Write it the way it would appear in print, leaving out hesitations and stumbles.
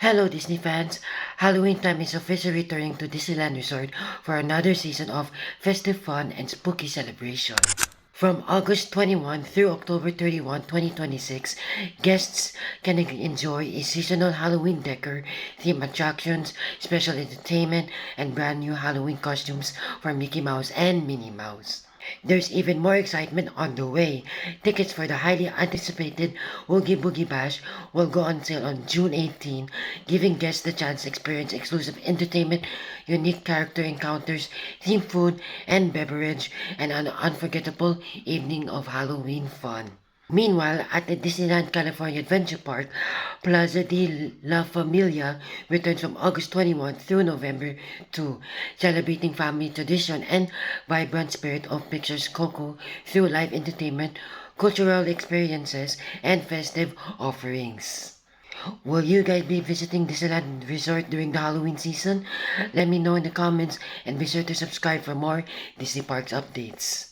Hello Disney fans! Halloween time is officially returning to Disneyland Resort for another season of festive fun and spooky celebration. From August 21 through October 31, 2026, guests can enjoy a seasonal Halloween decor, theme attractions, special entertainment, and brand new Halloween costumes for Mickey Mouse and Minnie Mouse. There's even more excitement on the way. Tickets for the highly anticipated Oogie Boogie Bash will go on sale on June 18, giving guests the chance to experience exclusive entertainment, unique character encounters, themed food and beverage, and an unforgettable evening of Halloween fun. Meanwhile, at the Disneyland California Adventure Park, Plaza de la Familia returns from August 21 through November 2, celebrating family tradition and vibrant spirit of Pictures Coco through live entertainment, cultural experiences, and festive offerings. Will you guys be visiting Disneyland Resort during the Halloween season? Let me know in the comments and be sure to subscribe for more Disney Parks updates.